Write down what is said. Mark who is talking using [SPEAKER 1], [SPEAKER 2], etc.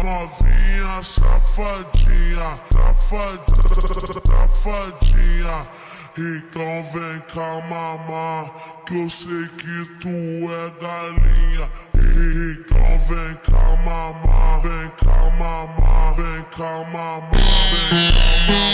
[SPEAKER 1] novinha safadinha, safadinha. Então vem cá mamar, que eu sei que tu é galinha. Então vem cá mamar, vem cá mamar, vem cá mamar, vem cá mamar.